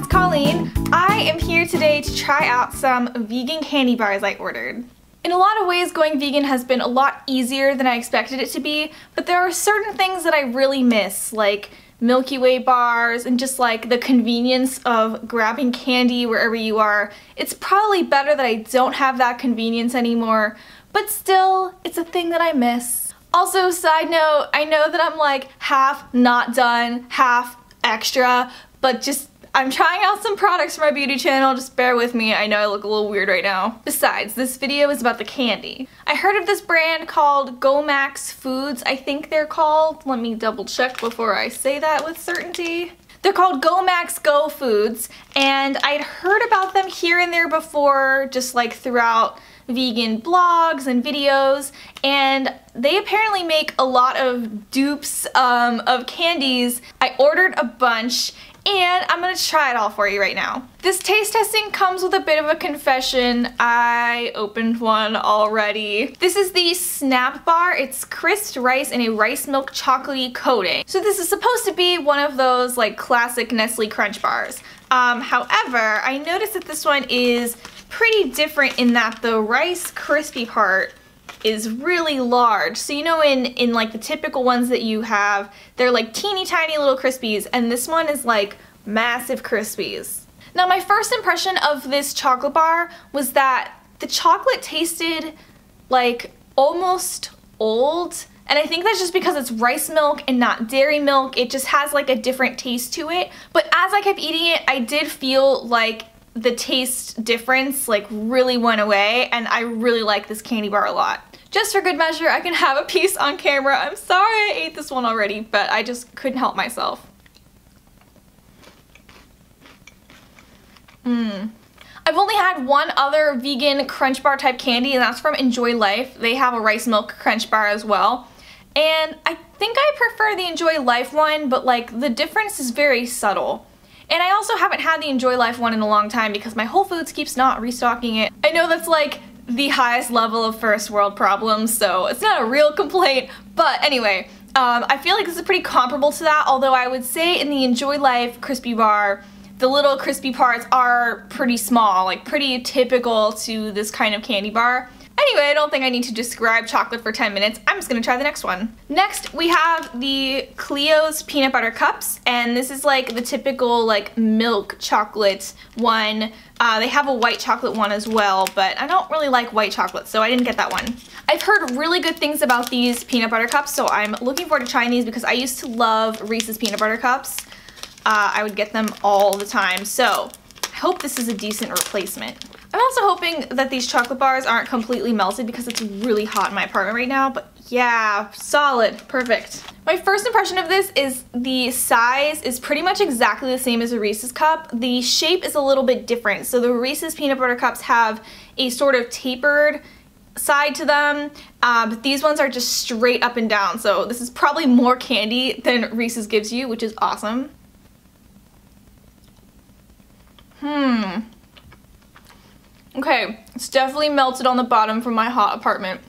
it's Colleen. I am here today to try out some vegan candy bars I ordered. In a lot of ways, going vegan has been a lot easier than I expected it to be, but there are certain things that I really miss, like Milky Way bars and just like the convenience of grabbing candy wherever you are. It's probably better that I don't have that convenience anymore, but still, it's a thing that I miss. Also, side note, I know that I'm like half not done, half extra, but just I'm trying out some products for my beauty channel, just bear with me, I know I look a little weird right now. Besides, this video is about the candy. I heard of this brand called Gomax Foods, I think they're called. Let me double check before I say that with certainty. They're called Gomax Go Foods, and I'd heard about them here and there before, just like throughout vegan blogs and videos, and they apparently make a lot of dupes of candies. I ordered a bunch, and I'm gonna try it all for you right now. This taste testing comes with a bit of a confession. I opened one already. This is the Snap Bar. It's crisped rice in a rice milk chocolatey coating. So this is supposed to be one of those like classic Nestle Crunch bars. However, I noticed that this one is pretty different in that the rice crispy part is really large. So you know in like the typical ones that you have, they're like teeny tiny little Crispies, and this one is like massive Crispies. Now my first impression of this chocolate bar was that the chocolate tasted like almost old, and I think that's just because it's rice milk and not dairy milk. It just has like a different taste to it. But as I kept eating it, I did feel like the taste difference like really went away, and I really like this candy bar a lot. Just for good measure, I can have a piece on camera. I'm sorry I ate this one already, but I just couldn't help myself. I've only had one other vegan crunch bar type candy, and that's from Enjoy Life. They have a rice milk crunch bar as well. And I think I prefer the Enjoy Life one, but like the difference is very subtle. And I also haven't had the Enjoy Life one in a long time because my Whole Foods keeps not restocking it. I know that's like the highest level of first world problems, so it's not a real complaint, but anyway, I feel like this is pretty comparable to that, although I would say in the Enjoy Life crispy bar, the little crispy parts are pretty small, like pretty typical to this kind of candy bar. Anyway, I don't think I need to describe chocolate for 10 minutes. I'm just gonna try the next one. Next, we have the Cleo's peanut butter cups, and this is like the typical like milk chocolate one. They have a white chocolate one as well, but I don't really like white chocolate, so I didn't get that one. I've heard really good things about these peanut butter cups, so I'm looking forward to trying these because I used to love Reese's peanut butter cups. I would get them all the time, so I hope this is a decent replacement. I'm also hoping that these chocolate bars aren't completely melted because it's really hot in my apartment right now, but yeah, solid, perfect. My first impression of this is the size is pretty much exactly the same as a Reese's cup. The shape is a little bit different. So the Reese's peanut butter cups have a sort of tapered side to them, but these ones are just straight up and down. So this is probably more candy than Reese's gives you, which is awesome. Okay, it's definitely melted on the bottom from my hot apartment.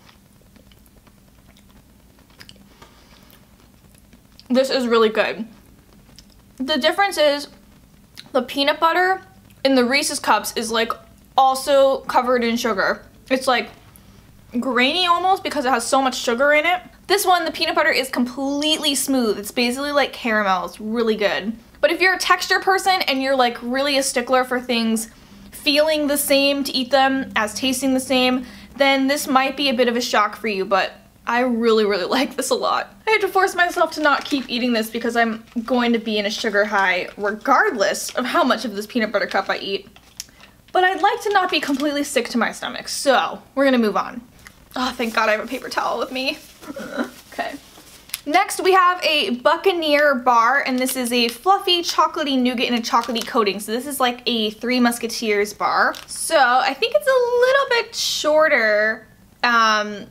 This is really good. The difference is the peanut butter in the Reese's cups is like also covered in sugar. It's like grainy almost because it has so much sugar in it. This one, the peanut butter is completely smooth. It's basically like caramel. It's really good. But if you're a texture person and you're like really a stickler for things feeling the same to eat them as tasting the same, then this might be a bit of a shock for you, but I really, really like this a lot. I had to force myself to not keep eating this because I'm going to be in a sugar high regardless of how much of this peanut butter cup I eat. But I'd like to not be completely sick to my stomach, so we're gonna move on. Oh, thank God I have a paper towel with me. Okay. Next, we have a Buccaneer Bar, and this is a fluffy chocolatey nougat in a chocolatey coating. So this is like a Three Musketeers bar. So I think it's a little bit shorter than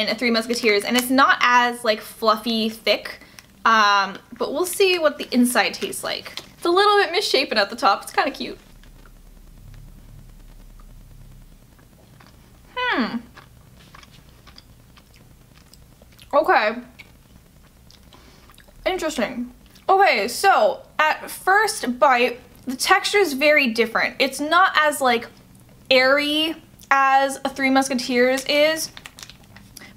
a Three Musketeers, and it's not as like fluffy thick, but we'll see what the inside tastes like. It's a little bit misshapen at the top. It's kind of cute. Okay. Interesting. Okay, so at first bite, the texture is very different. It's not as like airy as a Three Musketeers is,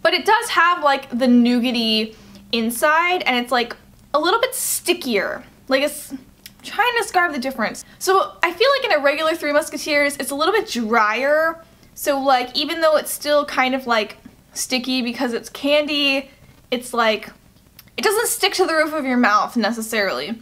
but it does have like the nougaty inside, and it's like a little bit stickier. Like, it's, I'm trying to describe the difference. So I feel like in a regular Three Musketeers, it's a little bit drier. So like, even though it's still kind of like sticky because it's candy, it's like, it doesn't stick to the roof of your mouth necessarily.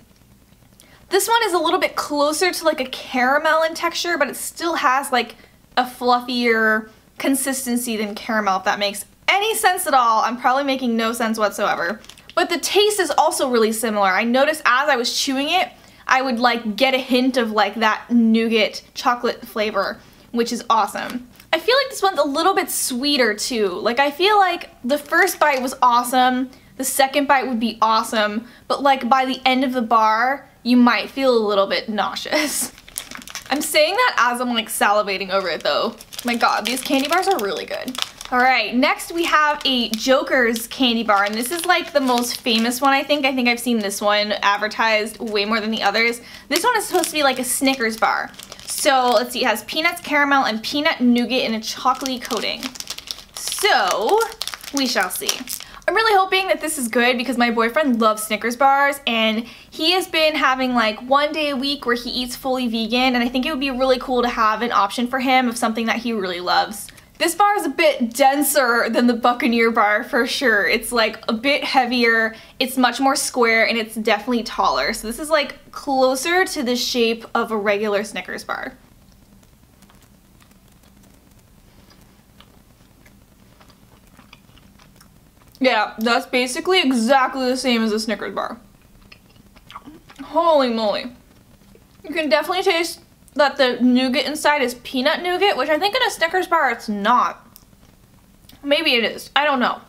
This one is a little bit closer to like a caramel in texture, but it still has like a fluffier consistency than caramel, if that makes any sense at all. I'm probably making no sense whatsoever. But the taste is also really similar. I noticed as I was chewing it, I would like get a hint of like that nougat chocolate flavor, which is awesome. I feel like this one's a little bit sweeter too. Like, I feel like the first bite was awesome, the second bite would be awesome, but like by the end of the bar, you might feel a little bit nauseous. I'm saying that as I'm like salivating over it though. My god, these candy bars are really good. Alright, next we have a Jokerz candy bar, and this is like the most famous one, I think. I think I've seen this one advertised way more than the others. This one is supposed to be like a Snickers bar. So, let's see, it has peanuts, caramel, and peanut nougat in a chocolatey coating. So, we shall see. I'm really hoping that this is good because my boyfriend loves Snickers bars, and he has been having like one day a week where he eats fully vegan, and I think it would be really cool to have an option for him of something that he really loves. This bar is a bit denser than the Buccaneer bar for sure. It's like a bit heavier, it's much more square, and it's definitely taller. So this is like closer to the shape of a regular Snickers bar. Yeah, that's basically exactly the same as a Snickers bar. Holy moly. You can definitely taste that the nougat inside is peanut nougat, which I think in a Snickers bar it's not. Maybe it is, I don't know.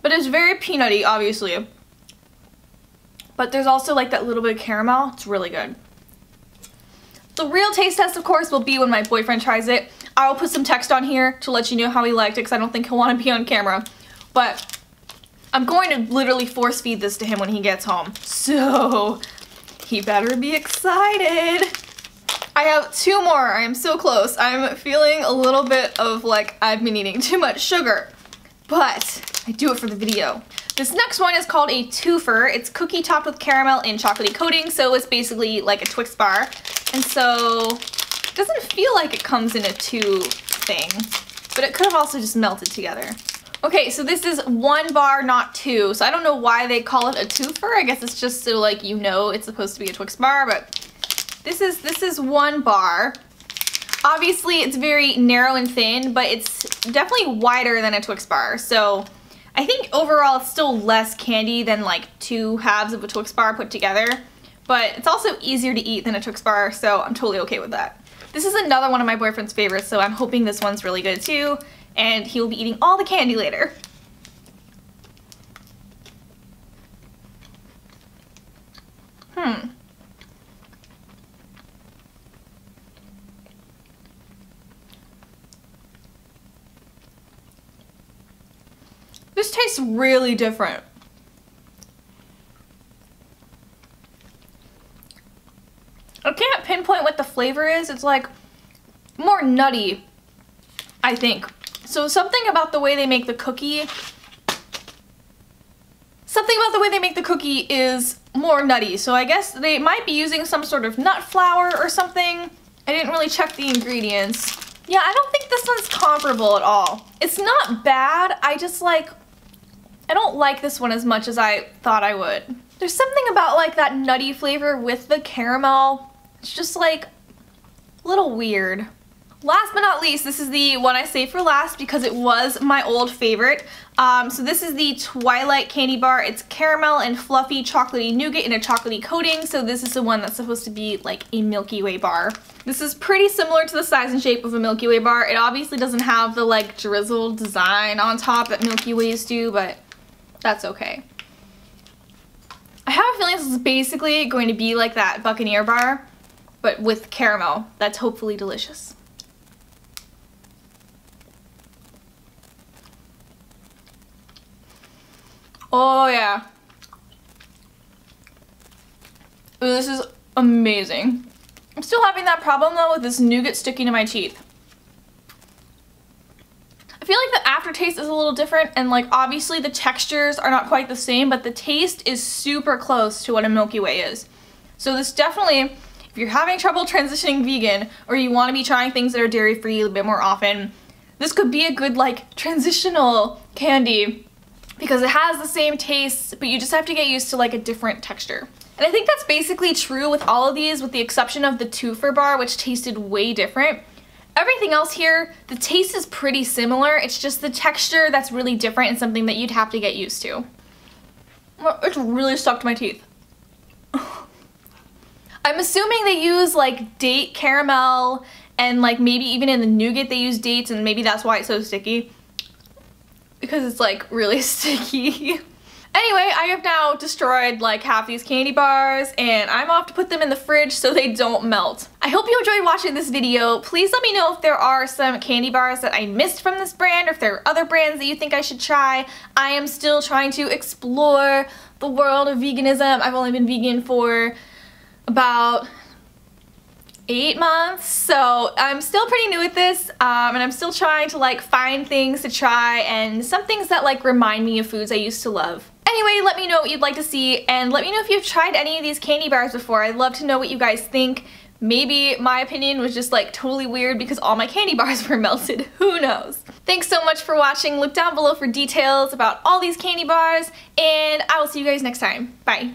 But it's very peanutty, obviously. But there's also like that little bit of caramel. It's really good. The real taste test, of course, will be when my boyfriend tries it. I will put some text on here to let you know how he liked it, because I don't think he'll want to be on camera. But I'm going to literally force feed this to him when he gets home. So he better be excited. I have two more. I am so close. I'm feeling a little bit of like I've been eating too much sugar, but I do it for the video. This next one is called a Twofer. It's cookie topped with caramel and chocolatey coating, so it's basically like a Twix bar. And so it doesn't feel like it comes in a two thing, but it could have also just melted together. Okay, so this is one bar, not two. So I don't know why they call it a Twofer. I guess it's just so like you know it's supposed to be a Twix bar, but this is one bar. Obviously it's very narrow and thin, but it's definitely wider than a Twix bar. So I think overall it's still less candy than like two halves of a Twix bar put together. But it's also easier to eat than a Twix bar, so I'm totally okay with that. This is another one of my boyfriend's favorites, so I'm hoping this one's really good too. And he will be eating all the candy later. This tastes really different. I can't pinpoint what the flavor is. It's like more nutty, I think. So something about the way they make the cookie, is more nutty. So I guess they might be using some sort of nut flour or something. I didn't really check the ingredients. Yeah, I don't think this one's comparable at all. It's not bad, I just like, I don't like this one as much as I thought I would. There's something about like that nutty flavor with the caramel. It's just like a little weird. Last but not least, this is the one I saved for last because it was my old favorite. So this is the Twilight Candy Bar. It's caramel and fluffy chocolatey nougat in a chocolatey coating. So this is the one that's supposed to be like a Milky Way bar. This is pretty similar to the size and shape of a Milky Way bar. It obviously doesn't have the like drizzled design on top that Milky Ways do, but that's okay. I have a feeling this is basically going to be like that Buccaneer Bar, but with caramel. That's hopefully delicious. Oh yeah. Ooh, this is amazing. I'm still having that problem though with this nougat sticking to my teeth. I feel like the aftertaste is a little different, and like obviously the textures are not quite the same, but the taste is super close to what a Milky Way is. So this definitely, if you're having trouble transitioning vegan, or you want to be trying things that are dairy-free a bit more often, this could be a good like transitional candy because it has the same taste, but you just have to get used to like a different texture. And I think that's basically true with all of these, with the exception of the Twofer bar, which tasted way different. Everything else here, the taste is pretty similar. It's just the texture that's really different and something that you'd have to get used to. It's really stuck to my teeth. I'm assuming they use like date caramel, and like maybe even in the nougat they use dates, and maybe that's why it's so sticky. Because it's like really sticky. Anyway, I have now destroyed like half these candy bars, and I'm off to put them in the fridge so they don't melt. I hope you enjoyed watching this video. Please let me know if there are some candy bars that I missed from this brand, or if there are other brands that you think I should try. I am still trying to explore the world of veganism. I've only been vegan for about 8 months, so I'm still pretty new at this, and I'm still trying to like find things to try, and some things that like remind me of foods I used to love. Anyway, let me know what you'd like to see, and let me know if you've tried any of these candy bars before. I'd love to know what you guys think. Maybe my opinion was just like totally weird because all my candy bars were melted. Who knows? Thanks so much for watching. Look down below for details about all these candy bars, and I will see you guys next time. Bye.